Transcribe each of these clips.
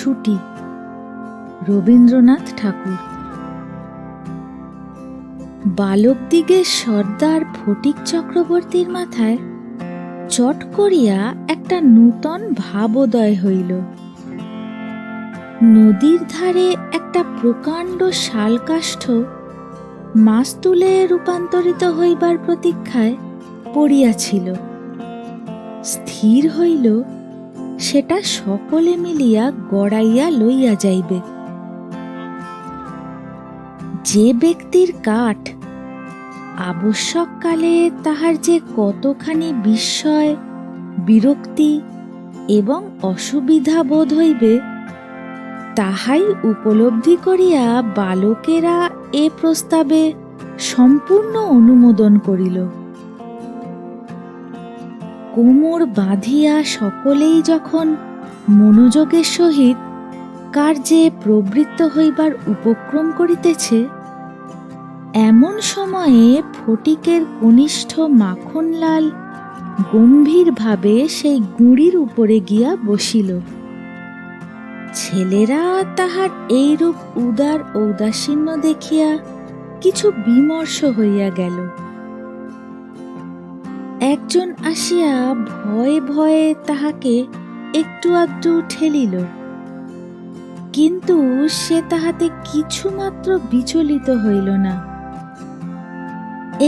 ছুটি। রবীন্দ্রনাথ ঠাকুর। বালকদিগের সর্দার ফটিক চক্রবর্তীর মাথায় চট করিয়া একটা নূতন ভাবোদয় হইল। নদীর ধারে একটা প্রকাণ্ড শালকাষ্ঠ মাস্তুলে রূপান্তরিত হইবার প্রতীক্ষায় পড়িয়াছিল। স্থির হইল সেটা সকলে মিলিয়া গড়াইয়া লইয়া যাইবে। যে ব্যক্তির কাঠ আবশ্যককালে তাহার যে কতখানি বিস্ময়, বিরক্তি এবং অসুবিধা বোধ হইবে, তাহাই উপলব্ধি করিয়া বালকেরা এ প্রস্তাবে সম্পূর্ণ অনুমোদন করিল। কোমর বাঁধিয়া সকলেই যখন মনোযোগের সহিত কার্যে প্রবৃত্ত হইবার উপক্রম করিতেছে, এমন সময়ে ফটিকের কনিষ্ঠ মাখনলাল গম্ভীরভাবে সেই গুঁড়ির উপরে গিয়া বসিল। ছেলেরা তাহার এইরূপ উদার ঔদাসীন্য দেখিয়া কিছু বিমর্ষ হইয়া গেল। একজন আসিয়া ভয়ে ভয়ে তাহাকে একটু আধটু ঠেলিল, কিন্তু সে তাহাতে কিছুমাত্র বিচলিত হইল না।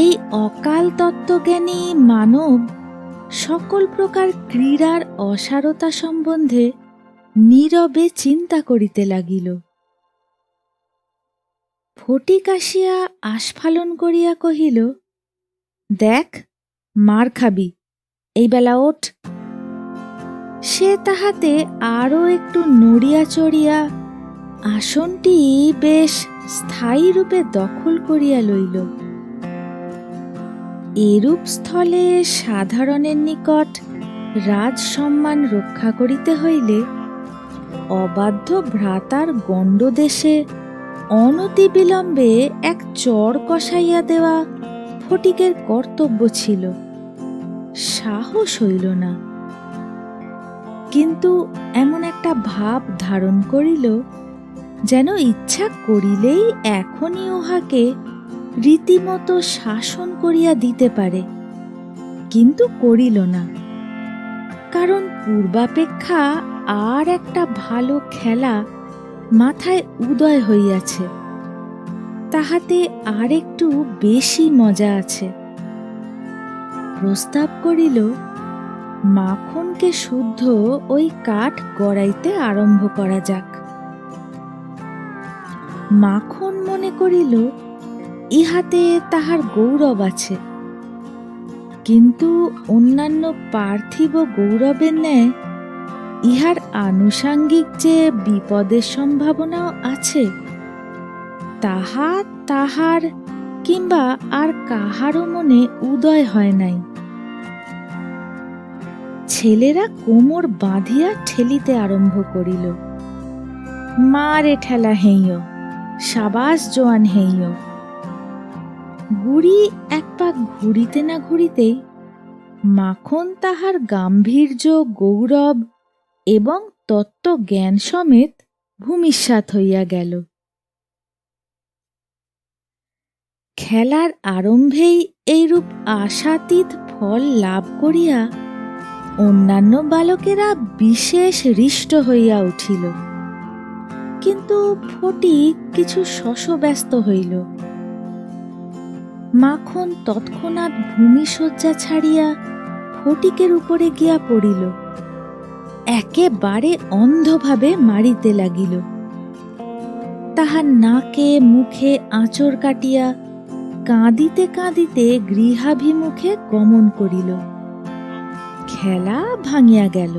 এই অকাল তত্ত্বজ্ঞানী মানব সকল প্রকার ক্রীড়ার অসারতা সম্বন্ধে নীরবে চিন্তা করিতে লাগিল। ফটিক আসিয়া আস্ফালন করিয়া কহিল, দেখ, মার খাবি, এই বেলা ওঠ। সে তাহাতে আরও একটু নড়িয়া চড়িয়া আসনটি বেশ স্থায়ী রূপে দখল করিয়া লইল। এরূপ স্থলে সাধারণের নিকট রাজ সম্মান রক্ষা করিতে হইলে অবাধ্য ভ্রাতার গণ্ডদেশে অনতিবিলম্বে এক চড় কষাইয়া দেওয়া ফটিকের কর্তব্য ছিল। সাহস হইল না, কিন্তু এমন একটা ভাব ধারণ করিল যেন ইচ্ছা করিলেই এখনই উহাকে রীতিমতো শাসন করিয়া দিতে পারে, কিন্তু করিল না। কারণ পূর্বাপেক্ষা আর একটা ভালো খেলা মাথায় উদয় হইয়াছে, তাহাতে আর একটু বেশি মজা আছে। প্রস্তাব করিল, মাখনকে শুদ্ধ ওই কাঠ গড়াইতে আরম্ভ করা যাক। মাখন মনে করিল ইহাতে তাহার গৌরব আছে, কিন্তু অন্যান্য পার্থিব গৌরবের ন্যায় ইহার আনুষাঙ্গিক যে বিপদের সম্ভাবনাও আছে, তাহা তাহার কিংবা আর কাহারও মনে উদয় হয় নাই। ছেলেরা কোমর বাঁধিয়া ঠেলিতে আরম্ভ করিল। মারে ঠেলা হেইও, সাবাস জোয়ান হেইও। গুড়ি এক পাক ঘুরিতে না ঘুরিতেই মাখন তাহার গাম্ভীর্য, গৌরব এবং তত্ত্বজ্ঞান সমেত ভূমিসাৎ হইয়া গেল। খেলার আরম্ভেই এইরূপ আশাতীত ফল লাভ করিয়া অন্যান্য বালকেরা বিশেষ হৃষ্ট হইয়া উঠিল, কিন্তু ফটিক কিছু শশব্যস্ত হইল। মাখন তৎক্ষণাৎ ভূমিশয্যা ছাড়িয়া ফটিকের উপরে গিয়া পড়িল, একেবারে অন্ধভাবে মারিতে লাগিল। তাহার নাকে মুখে আঁচড় কাটিয়া কাঁদিতে কাঁদিতে গৃহাভিমুখে গমন করিল। খেলা ভাঙিয়া গেল।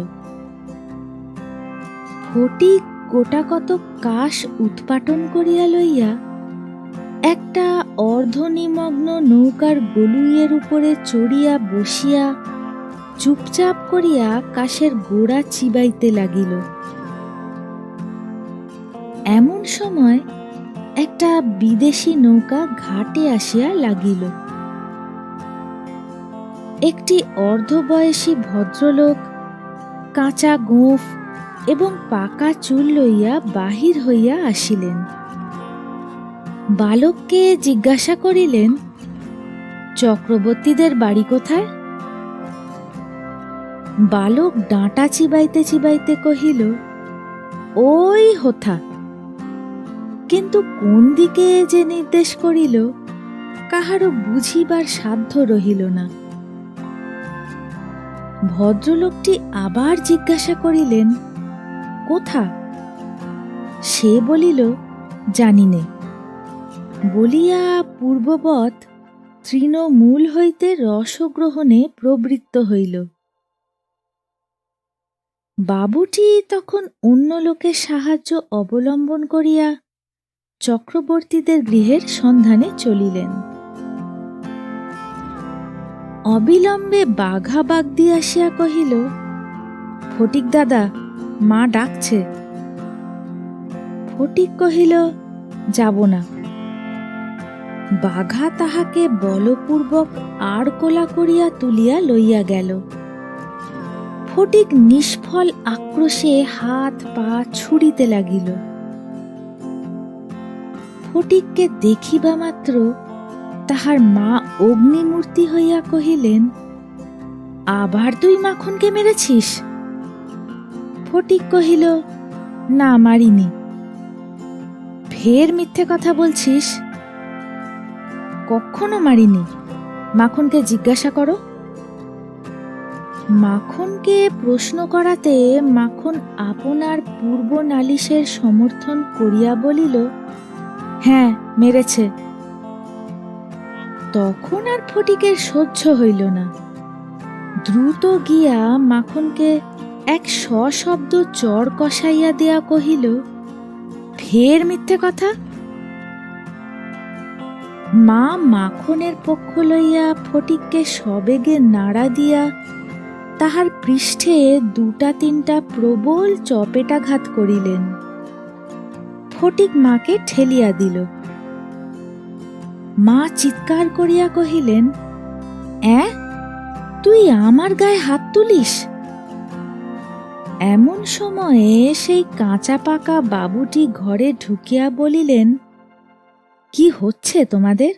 ফটিক গোটাকত কাশ উৎপাটন করিয়া লইয়া একটা অর্ধনিমগ্ন নৌকার গলুইয়ের উপরে চড়িয়া বসিয়া চুপচাপ করিয়া কাশের গোড়া চিবাইতে লাগিল। এমন সময় একটা বিদেশি নৌকা ঘাটে আসিয়া লাগিল। একটি অর্ধবয়সী ভদ্রলোক কাঁচা গোঁফ, এবং পাকা চুল লইয়া বাহির হইয়া আসিলেন। বালককে জিজ্ঞাসা করিলেন, চক্রবর্তীদের বাড়ি কোথায়? বালক ডাঁটা চিবাইতে চিবাইতে কহিল, ওই হোথা। কিন্তু কোন দিকে যে নির্দেশ করিল কাহারও বুঝিবার সাধ্য রহিল না। ভদ্রলোকটি আবার জিজ্ঞাসা করিলেন, কোথা? সে বলিল, জানি নে, বলিয়া পূর্ববৎ তৃণমূল হইতে রসগ্রহণে প্রবৃত্ত হইল। বাবুটি তখন অন্য লোকের সাহায্য অবলম্বন করিয়া চক্রবর্তীদের গৃহের সন্ধানে চলিলেন। অবিলম্বে বাঘা বাগদি আসিয়া কহিল, ফটিক দাদা, মা ডাকছে। ফটিক কহিল, যাব না। বাঘা তাহাকে বলপূর্বক আর কোলা করিয়া তুলিয়া লইয়া গেল। ফটিক নিষ্ফল আক্রোশে হাত পা ছুড়িতে লাগিল। ফটিককে দেখিবা মাত্র তাহার মা অগ্নিমূর্তি হইয়া কহিলেন, আবার তুই মাখনকে মেরেছিস? ফটিক কহিল, না, মারিনি। ফের মিথ্যে কথা বলছিস? কখনো মারিনি, মাখনকে জিজ্ঞাসা করো। মাখনকে প্রশ্ন করাতে মাখন আপনার পূর্ব নালিশের সমর্থন করিয়া বলিল, হ্যাঁ, মেরেছে। তখন আর ফটিকের সহ্য হইল না। দ্রুত গিয়া মাখনকে এক সশব্দ চড় কষাইয়া দেয়া কহিল, ফের মিথ্যে কথা। মা মাখনের পক্ষ লইয়া ফটিককে সবেগে নাড়া দিয়া তাহার পৃষ্ঠে দুটা তিনটা প্রবল চপেটাঘাত করিলেন। ফটিক মাকে ঠেলিয়া দিল। মা চিৎকার করিয়া কহিলেন, তুই আমার গায়ে হাত তুলিস? এমন সময়ে সেই কাঁচা পাকা বাবুটি ঘরে ঢুকিয়া বলিলেন, কি হচ্ছে তোমাদের?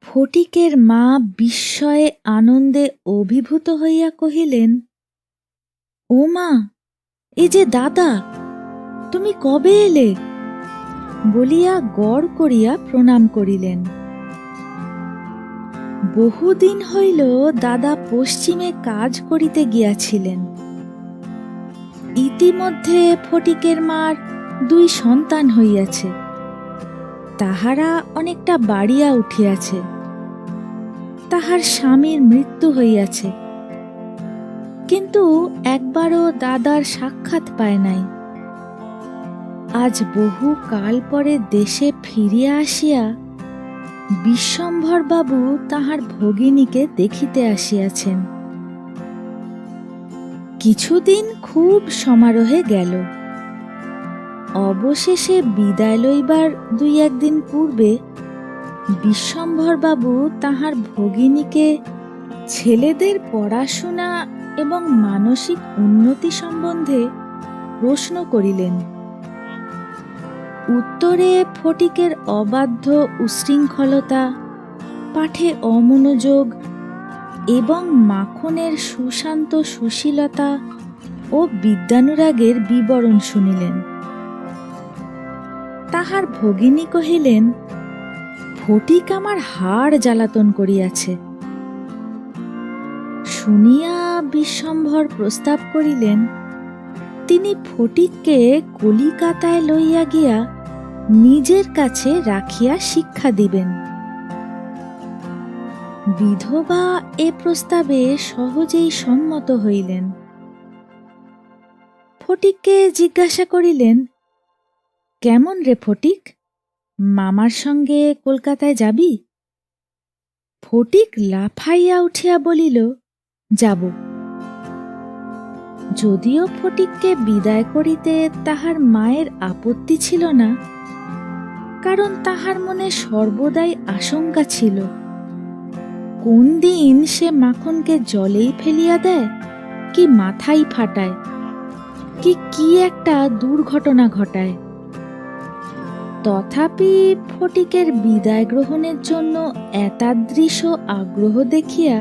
ফটিকের মা বিস্ময়ে আনন্দে অভিভূত হইয়া কহিলেন, ও মা, এ যে দাদা, তুমি কবে এলে? বলিয়া গড় করিয়া প্রণাম করিলেন। বহুদিন হইল দাদা পশ্চিমে কাজ করিতে গিয়াছিলেন। ইতিমধ্যে ফটিকের মার 2 সন্তান হইয়াছে, তাহারা অনেকটা বাড়িয়া উঠিয়াছে। তাহার স্বামীর মৃত্যু হইয়াছে, কিন্তু একবারও দাদার সাক্ষাৎ পায় নাই। আজ বহু কাল পরে দেশে ফিরিয়া আসিয়া বিশ্বম্ভর বাবু তাহার ভগিনীকে দেখিতে আসিয়াছেন। কিছুদিন খুব সমারোহে গেল। অবশেষে বিদায় লইবার 2-1 দিন পূর্বে বিশ্বম্ভর বাবু তাহার ভগিনীকে ছেলেদের পড়াশোনা এবং মানসিক উন্নতি সম্বন্ধে প্রশ্ন করিলেন। উত্তরে ফটিকের অবাধ্য উশৃঙ্খলতা, পাঠে অমনোযোগ এবং মাখনের সুশান্ত সুশীলতা ও বিদ্যানুরাগের বিবরণ শুনিলেন। তাহার ভগিনী কহিলেন, ফটিক আমার হাড় জ্বালাতন করিয়াছে। শুনিয়া বিশ্বম্ভর প্রস্তাব করিলেন, তিনি ফটিককে কলিকাতায় লইয়া গিয়া নিজের কাছে রাখিয়া শিক্ষা দিবেন। বিধবা এ প্রস্তাবে সহজেই সম্মত হইলেন। ফটিককে জিজ্ঞাসা করিলেন, কেমন রে ফটিক, মামার সঙ্গে কলকাতায় যাবি? ফটিক লাফাইয়া উঠিয়া বলিল, যাব। যদিও ফটিককে বিদায় করিতে তাহার মায়ের আপত্তি ছিল না, কারণ তাহার মনে সর্বদাই আশঙ্কা ছিল কোন দিন সে মাখনকে জলেই ফেলিয়া দেয় কি মাথাই ফাটায়, কি একটা দুর্ঘটনা ঘটায়। তথাপি ফটিকের বিদায় গ্রহণের জন্য এতাদৃশ আগ্রহ দেখিয়া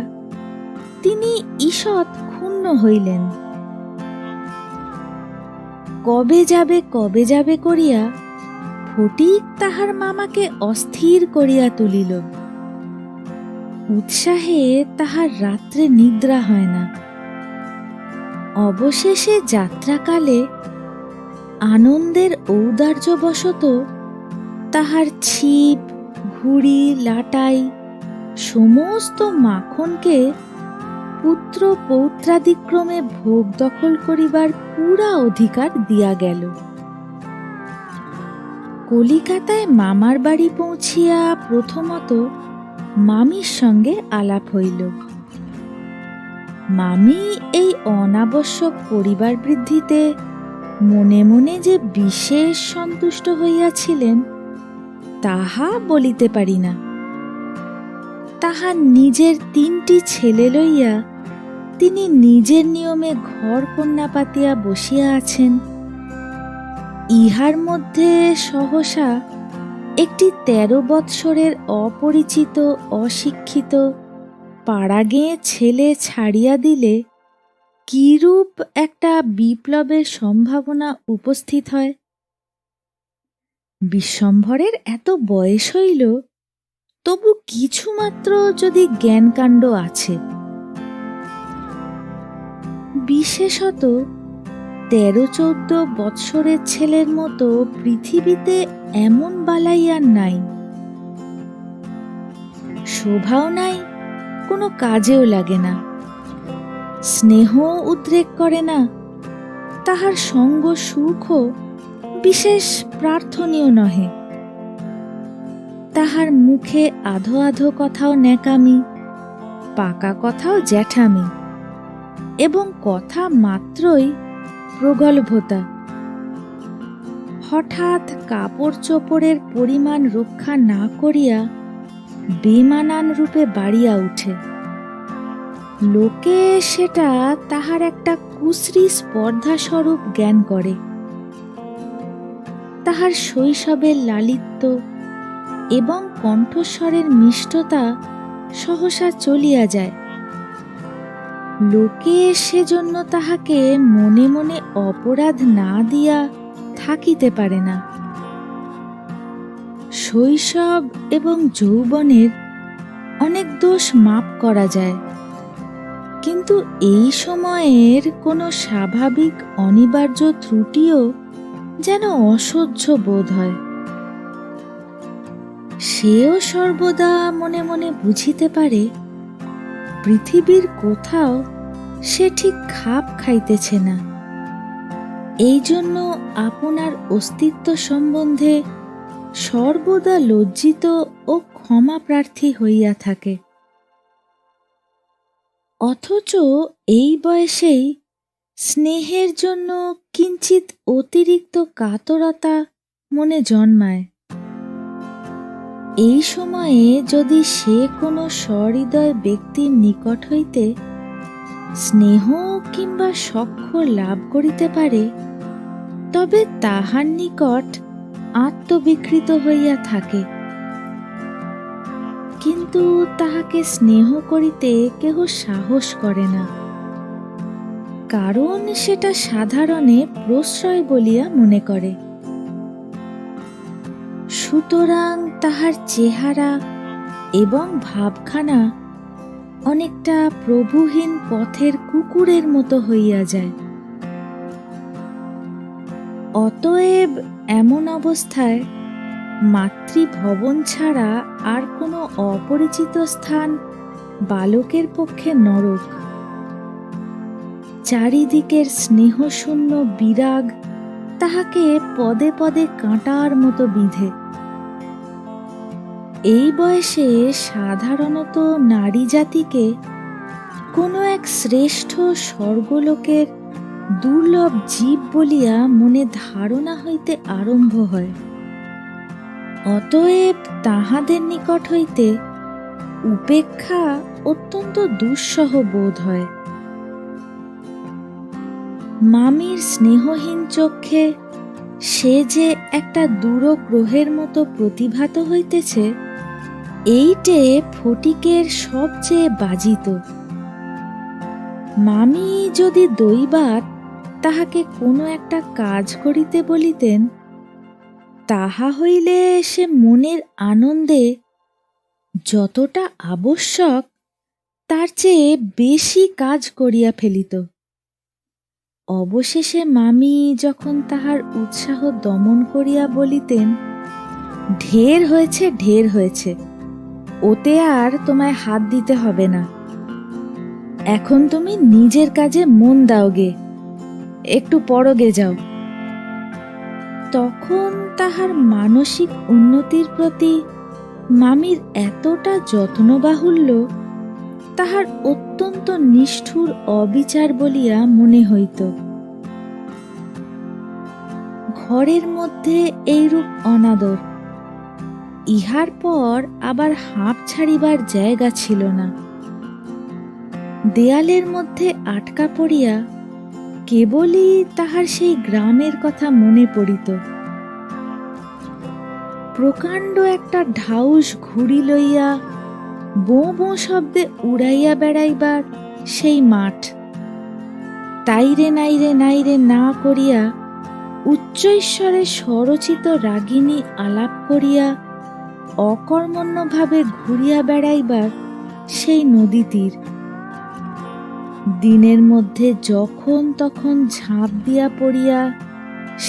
তিনি ঈষৎ ক্ষুণ্ণ হইলেন। কবে যাবে করিয়া ফটিক তাহার মামাকে অস্থির করিয়া তুলিল। উৎসাহে তাহার রাত্রে নিদ্রা হয় না। অবশেষে যাত্রাকালে আনন্দের ঔদার্যবশত তাহার ছিপ, ঘুড়ি, লাটাই সমস্ত মাখনকে পুত্র পৌত্রাদিক্রমে ভোগ দখল করিবার পুরা অধিকার দিয়া গেল। কলিকাতায় মামার বাড়ি পৌঁছিয়া প্রথমত মামির সঙ্গে আলাপ হইল। মামি এই অনাবশ্যক পরিবার বৃদ্ধিতে মনে মনে যে বিশেষ সন্তুষ্ট হইয়াছিলেন তাহা বলিতে পারি না। তাহার নিজের 3টি ছেলে লইয়া তিনি নিজের নিয়মে ঘর কন্যা পাতিয়া বসিয়া আছেন। ইহার মধ্যে সহসা একটি 13 বৎসরের অপরিচিত অশিক্ষিত পাড়াগেঁ ছেলে ছাড়িয়া দিলে কিরূপ একটা বিপ্লবের সম্ভাবনা উপস্থিত হয়। বিশ্বম্ভরের এত বয়স হইল, তবু কিছুমাত্র যদি জ্ঞানকাণ্ড আছে। বিশেষত 13-14 বৎসরের ছেলের মতো পৃথিবীতে এমন বালাই আর নাই। শোভাও নাই, কোনো কাজেও লাগে না, স্নেহ উদ্রেক করে না, তাহার সঙ্গ সুখও বিশেষ প্রার্থনীয় নহে। তাহার মুখে আধো আধো কথাও ন্যাকামি, পাকা কথাও জ্যাঠামি, এবং কথা মাত্রই প্রগল্ভতা। হঠাৎ কাপড় চোপড়ের পরিমাণ রক্ষা না করিয়া বেমানান রূপে বাড়িয়া উঠে। লোকে সেটা তাহার একটা কুশ্রী স্পর্ধাস্বরূপ জ্ঞান করে। তাহার শৈশবের লালিত্য এবং কণ্ঠস্বরের মিষ্টতা সহসা চলিয়া যায়। লোকে সেজন্য তাহাকে মনে মনে অপরাধ না দিয়া থাকিতে পারে না। শৈশব এবং যৌবনের অনেক দোষ মাপ করা যায়, কিন্তু এই সময়ের কোনো স্বাভাবিক অনিবার্য ত্রুটিও যেন অসহ্য বোধ হয়। সেও সর্বদা মনে মনে বুঝিতে পারে পৃথিবীর কোথাও সে ঠিক খাপ খাইতেছে না। এই জন্য আপনার অস্তিত্ব সম্বন্ধে সর্বদা লজ্জিত ও ক্ষমা প্রার্থী হইয়া থাকে। অথচ এই বয়সেই স্নেহের জন্য কিঞ্চিত অতিরিক্ত কাতরতা মনে জন্মায়। এই সময়ে যদি সে কোনো সহৃদয় ব্যক্তির নিকট হইতে স্নেহ কিংবা সখ্য লাভ করিতে পারে, তবে তাহার নিকট আত্মবিকৃত হইয়া থাকে। কিন্তু তাহাকে স্নেহ করিতে কেহ সাহস করে না, কারণ সেটা সাধারণে প্রশ্রয় বলিয়া মনে করে। সুতরাং তাহার চেহারা এবং ভাবখানা অনেকটা প্রভুহীন পথের কুকুরের মতো হইয়া যায়। অতএব এমন অবস্থায় মাতৃভবন ছাড়া আর কোনো অপরিচিত স্থান বালকের পক্ষে নরক। চারিদিকের স্নেহশূন্য বিরাগ তাহাকে পদে পদে কাঁটার মতো বিঁধে। এই বয়সে সাধারণত নারী জাতিকে কোনো এক শ্রেষ্ঠ স্বর্গলোকের দুর্লভ জীব বলিয়া মনে ধারণা হইতে আরম্ভ হয়। অতএব তাহাদের নিকট হইতে উপেক্ষা অত্যন্ত দুঃসহ বোধ হয়। মামির স্নেহহীন চক্ষে সে যে একটা দূরগ্রহের মতো প্রতিভাত হইতেছে, এইটে ফটিকের সবচেয়ে বাজিত। মামি যদি দৈবাৎ তাহাকে কোনো একটা কাজ করিতে বলিতেন, তাহা হইলে সে মনের আনন্দে যতটা আবশ্যক তার চেয়ে বেশি কাজ করিয়া ফেলিত। অবশেষে মামি যখন তাহার উৎসাহ দমন করিয়া বলিতেন, ঢের হয়েছে, ঢের হয়েছে, ওতে আর তোমায় হাত দিতে হবে না, এখন তুমি নিজের কাজে মন দাওগে, একটু পরগে যাও, তখন তাহার মানসিক উন্নতির প্রতি মামির এতটা যত্নবাহুল্য তাহার অত্যন্ত নিষ্ঠুর অবিচার বলিয়া মনে হইত। ঘরের মধ্যে এইরূপ অনাদর, ইহার পর আবার হাঁপ ছাড়িবার জায়গা ছিল না। দেয়ালের মধ্যে আটকা পড়িয়া কেবলই তাহার সেই গ্রামের কথা মনে পড়িত। প্রকাণ্ড একটা ঢাউস ঘুড়ি লইয়া বোঁ বোঁ শব্দে উড়াইয়া বেড়াইবার সেই মাঠ, তাইরে নাইরে নাইরে না করিয়া উচ্চৈঃস্বরে স্বরচিত রাগিনী আলাপ করিয়া অকর্মণ্যভাবে ঘুরিয়া বেড়াইবার সেই নদী তীর, দিনের মধ্যে যখন তখন ঝাঁপ দিয়া পড়িয়া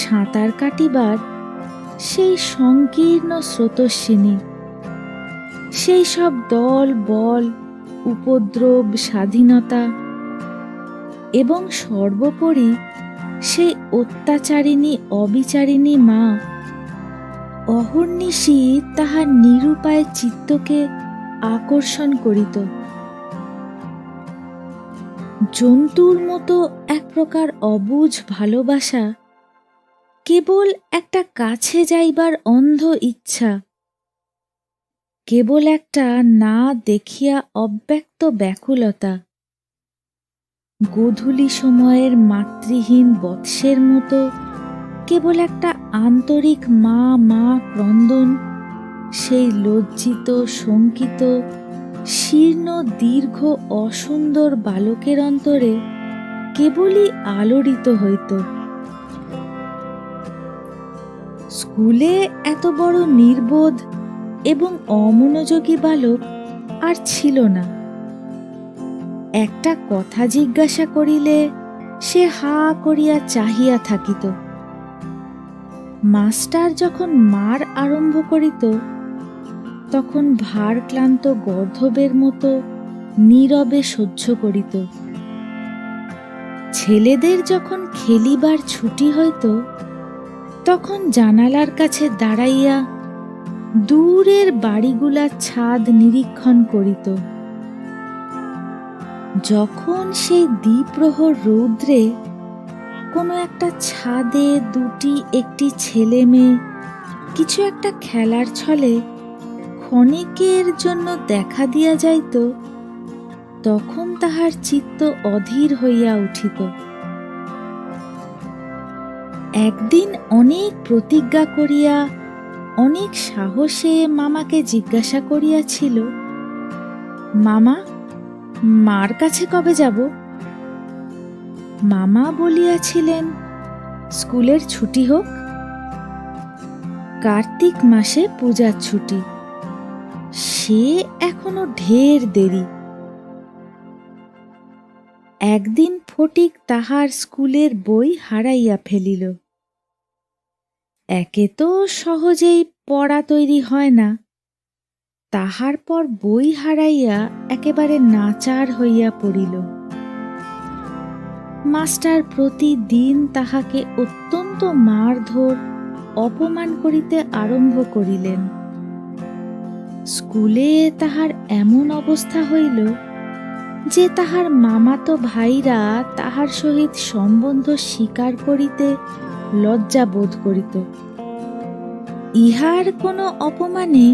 সাঁতার কাটিবার সেই সংকীর্ণ স্রোতস্বিনী, সেই সব দল বল, উপদ্রব, স্বাধীনতা এবং সর্বোপরি সেই অত্যাচারিণী অবিচারিণী মা অহর্নিশি তাহার নিরুপায় চিত্তকে আকর্ষণ করিত। জন্তুর মতো এক প্রকার অবুঝ ভালোবাসা, কেবল একটা কাছে যাইবার অন্ধ ইচ্ছা, কেবল একটা না দেখিয়া অব্যক্ত ব্যাকুলতা, গোধূলি সময়ের মাতৃহীন বৎসের মতো কেবল একটা আন্তরিক মা মা ক্রন্দন সেই লজ্জিত শঙ্কিত শীর্ণ দীর্ঘ অসুন্দর বালকের অন্তরে কেবলই আলোড়িত হইত। স্কুলে এত বড় নির্বোধ এবং অমনোযোগী বালক আর ছিল না। একটা কথা জিজ্ঞাসা করিলে সে হা করিয়া চাহিয়া থাকিত। মাস্টার যখন মার আরম্ভ করিত, তখন ভারক্লান্ত গর্ধবের মতো নীরবে সহ্য করিত। ছেলেদের যখন খেলিবার ছুটি হইত, তখন জানালার কাছে দাঁড়াইয়া দূরের বাড়িগুলার ছাদ নিরীক্ষণ করিত। যখন সেই দ্বিপ্রহর রৌদ্রে কোনো একটা ছাদে দুটি একটি ছেলে মেয়ে কিছু একটা খেলার ছলে ক্ষণিকের জন্য দেখা দিয়া যাইত, তখন তাহার চিত্ত অধীর হইয়া উঠিত। একদিন অনেক প্রতিজ্ঞা করিয়া অনেক সাহসে মামাকে জিজ্ঞাসা করিয়াছিল, মামা, মার কাছে কবে যাব? মামা বলিয়াছিলেন, স্কুলের ছুটি হোক, কার্তিক মাসে পূজার ছুটি, সে এখনো ঢের দেরি। একদিন ফটিক তাহার স্কুলের বই হারাইয়া ফেলিল। একে তো সহজেই পড়া তৈরি হয় না, তাহার পর বই হারাইয়া একেবারে নাচার হইয়া পড়িল। মাস্টার প্রতিদিন তাহাকে অত্যন্ত মারধর অপমান করিতে আরম্ভ করিলেন। স্কুলে তাহার এমন অবস্থা হইল যে তাহার মামাতো ভাইরা তাহার সহিত সম্বন্ধ স্বীকার করিতে লজ্জা বোধ করিত। ইহার কোনো অপমানে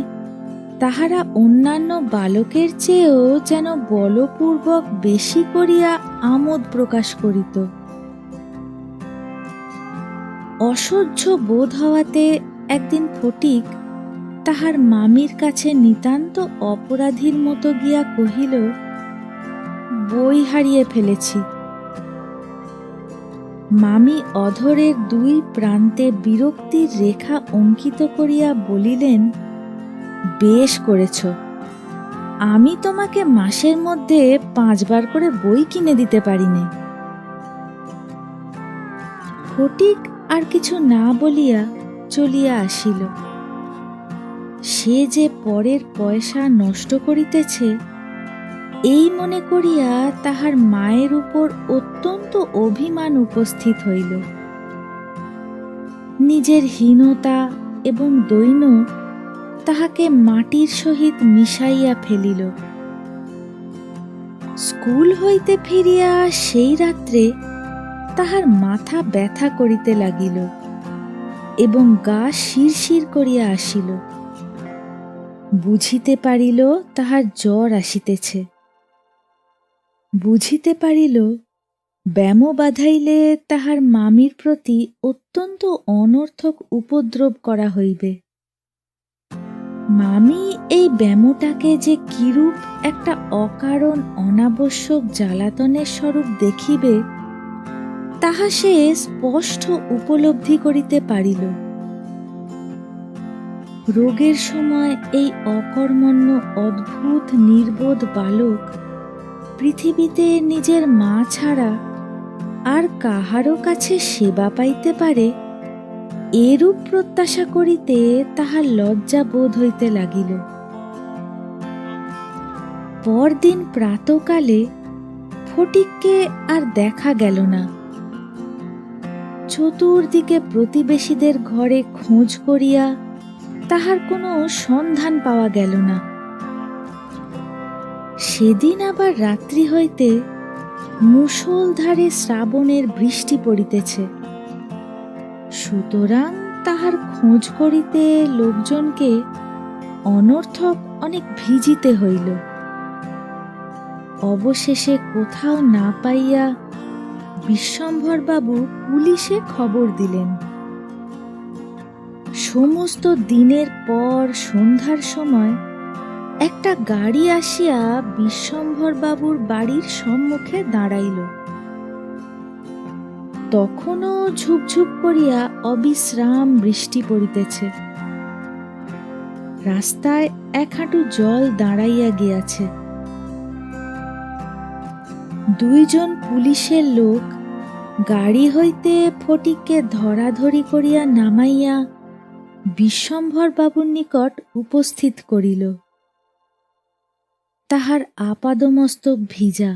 তাহারা অন্যান্য বালকের চেয়েও যেন বলপূর্বক বেশি করিয়া আমোদ প্রকাশ করিত। অসহ্য বোধ হওয়াতে একদিন ফটিক তাহার মামির কাছে নিতান্ত অপরাধীর মতো গিয়া কহিল, বই হারিয়ে ফেলেছি। মামি অধরের দুই প্রান্তে বিরক্তির রেখা অঙ্কিত করিয়া বলিলেন, বেশ করেছ, আমি তোমাকে মাসের মধ্যে 5 বার করে বই কিনে দিতে পারিনে। ফটিক আর কিছু না বলিয়া চলিয়া আসিল। সে যে পরের পয়সা নষ্ট করিতেছে এই মনে করিয়া তাহার মায়ের উপর অত্যন্ত অভিমান উপস্থিত হইল। নিজের হীনতা এবং দৈন্য তাহাকে মাটির সহিত মিশাইয়া ফেলিল। স্কুল হইতে ফিরিয়া সেই রাত্রে তাহার মাথা ব্যথা করিতে লাগিল এবং গা শিরশির করিয়া আসিল। বুঝিতে পারিল তাহার জ্বর আসিতেছে। বুঝিতে পারিল ব্যামো বাঁধাইলে তাহার মামির প্রতি অত্যন্ত অনর্থক উপদ্রব করা হইবে। মামি এই ব্যামোটাকে যে কিরূপ একটা অকারণ অনাবশ্যক জ্বালাতনের স্বরূপ দেখিবে তাহা সে স্পষ্ট উপলব্ধি করিতে পারিল। রোগের সময় এই অকর্মণ্য অদ্ভুত নির্বোধ বালক পৃথিবীতে নিজের মা ছাড়া আর কাহারও কাছে সেবা পাইতে পারে এরূপ প্রত্যাশা করিতে তাহার লজ্জা বোধ হইতে লাগিল। পরদিন প্রাতকালে ফটিককে আর দেখা গেল না। চতুর্দিকে প্রতিবেশীদের ঘরে খোঁজ করিয়া তাহার কোনো সন্ধান পাওয়া গেল না। সেদিন আবার রাত্রি হইতে মুষলধারে শ্রাবণের বৃষ্টি পড়িতেছে, সুতরাং তাহার খোঁজ করিতে লোকজনকে অনর্থক অনেক ভিজিতে হইল। অবশেষে কোথাও না পাইয়া বিশ্বম্ভরবাবু পুলিশে খবর দিলেন। সমস্ত দিনের পর সন্ধ্যার সময় একটা গাড়ি আসিয়া বিশ্বম্ভরবাবুর বাড়ির সম্মুখে দাঁড়াইল। তখনও ঝুপঝুপ করিয়া অবিশ্রাম বৃষ্টি পড়িতেছে। রাস্তায় 1 হাঁটু জল দাঁড়াইয়া গিয়াছে। 2 জন পুলিশের লোক গাড়ি হইতে ফটিককে ধরাধরি করিয়া নামাইয়া বিশ্বম্ভরবাবুর নিকট উপস্থিত করিল। তাহার আপাদমস্তক ভিজা,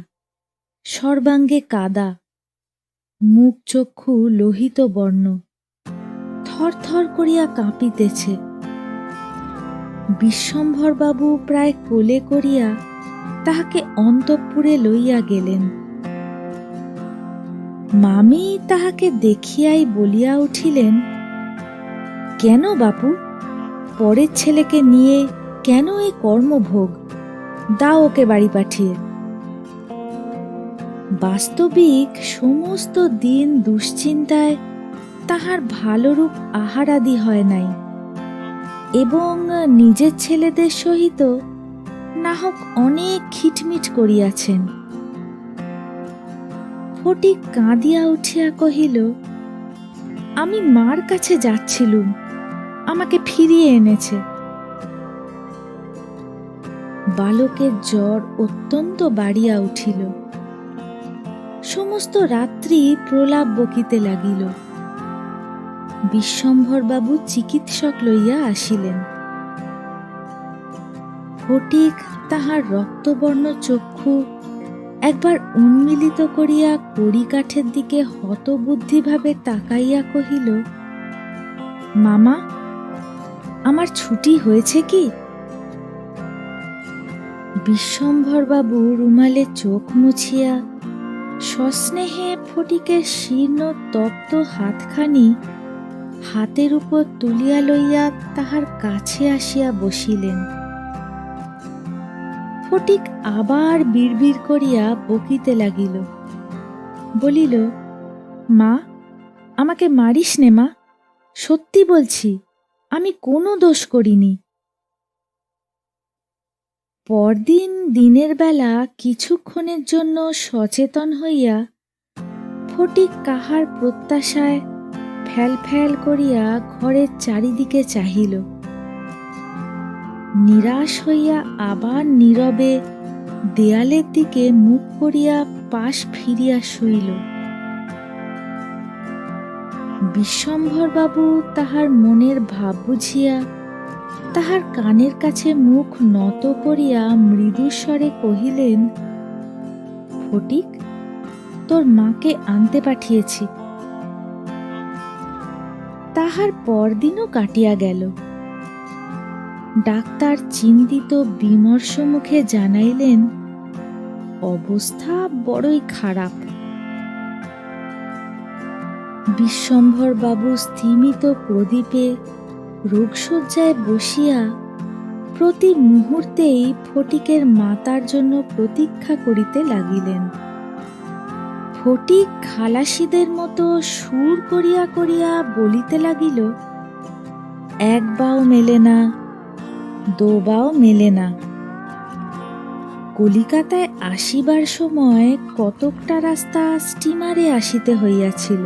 সর্বাঙ্গে কাদা, মুখ চক্ষু লোহিত বর্ণ, থরথর করিয়া কাঁপিতেছে। বিশ্বম্ভরবাবু প্রায় কোলে করিয়া তাহাকে অন্তঃপুরে লইয়া গেলেন। মামি তাহাকে দেখিয়াই বলিয়া উঠিলেন, কেন বাপু, পরের ছেলেকে নিয়ে কেন এই কর্মভোগ, দাও ওকে বাড়ি পাঠিয়ে। বাস্তবিক সমস্ত দিন দুশ্চিন্তায় তাহার ভালোরূপ আহারাদি হয় নাই এবং নিজের ছেলেদের সহিত না হোক অনেক খিটমিট করিয়াছেন। ফটিক কাঁদিয়া উঠিয়া কহিল, আমি মার কাছে যাচ্ছিলুম, আমাকে ফিরিয়ে এনেছে। বালকের জ্বর অত্যন্ত বাড়িয়া উঠিল। সমস্ত রাত্রি প্রলাপ বকিতে লাগিল। বিশ্বম্ভরবাবু চিকিৎসক লইয়া আসিলেন। ফটিক তাহার রক্তবর্ণ চক্ষু একবার উন্মিলিত করিয়া কড়িকাঠের দিকে হতবুদ্ধিভাবে তাকাইয়া কহিল, মামা, আমার ছুটি হয়েছে কি? বিশ্বম্ভরবাবু রুমালে চোখ মুছিয়া সস্নেহে ফটিকের শীর্ণ তপ্ত হাতখানি হাতের উপর তুলিয়া লইয়া তাহার কাছে আসিয়া বসিলেন। ফটিক আবার বিড়বিড় করিয়া বকিতে লাগিল। বলিল, মা, আমাকে মারিস নে মা, সত্যি বলছি, আমি কোনো দোষ করিনি। পরদিন দিনের বেলা কিছুক্ষণের জন্য সচেতন হইয়া ফটিক কাহার প্রত্যাশায় ফ্যাল ফ্যাল করিয়া ঘরের চারিদিকে চাহিল। নিরাশ হইয়া আবার নীরবে দেয়ালের দিকে মুখ করিয়া পাশ ফিরিয়া শুইল। বিশ্বম্ভরবাবু তাহার মনের ভাব বুঝিয়া তাহার কানের কাছে মুখ নত করিয়া মৃদুস্বরে কহিলেন, ফটিক, তোর মাকে আনতে পাঠিয়েছি। তাহার পরদিনও কাটিয়া গেল। ডাক্তার চিন্তিত বিমর্ষ মুখে জানাইলেন, অবস্থা বড়ই খারাপ। বিশ্বম্ভরবাবু স্থিমিত প্রদীপে রোগশয্যায় বসিয়া প্রতি মুহূর্তেই ফটিকের মাতার জন্য প্রতীক্ষা করিতে লাগিলেন। ফটিক খালাসিদের মতো সুর করিয়া করিয়া বলিতে লাগিল, এক বাও মেলে না, দো বাও মেলে না। কলিকাতায় আসিবার সময় কতকটা রাস্তা স্টিমারে আসিতে হইয়াছিল।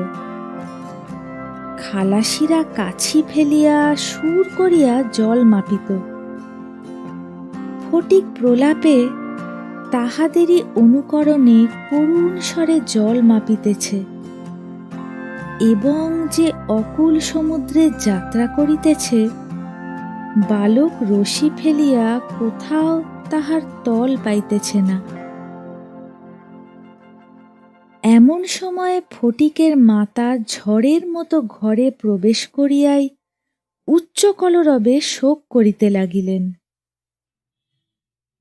খালাসিরা কাছি ফেলিয়া সুর করিয়া জল মাপিত। ফটিক প্রলাপে তাহাদেরই অনুকরণে করুণ স্বরে জল মাপিতেছে এবং যে অকুল সমুদ্রে যাত্রা করিতেছে, বালক রশি ফেলিয়া কোথাও তাহার তল পাইতেছে না। এমন সময়ে ফটিকের মাতা ঝড়ের মতো ঘরে প্রবেশ করিয়াই উচ্চ কলরবে শোক করিতে লাগিলেন।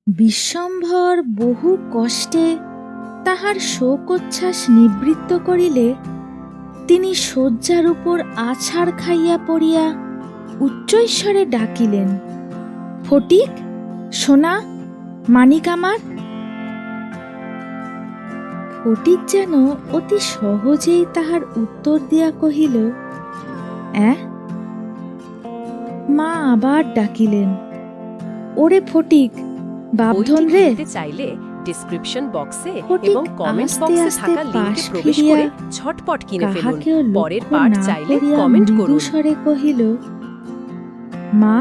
বিশ্বম্ভর বহু কষ্টে তাহার শোকোচ্ছ্বাস নিবৃত্ত করিলে তিনি শয্যার উপর আছাড় খাইয়া পড়িয়া উচ্চৈঃস্বরে ডাকিলেন, ফটিক, সোনা, মানিক আমার। ফটিক যেন অতি সহজেই তাহার উত্তর দিয়া কহিল, মা আবার ডাকিলেন, ওরে ফটিক, বাপধন রে। চাইলে ডেসক্রিপশন বক্সে ফটিক এবং কমেন্ট আস্তে বক্সে আস্তে থাকা লিংকে পাশ প্রবেশ ফিরিয়া করে ঝটপট কিনে ফেলুন। কাহাকেও পরের লক্ষ্য পার্ট না চাইলে করিয়া কমেন্ট করুন। মৃদু স্বরে কহিল, মা,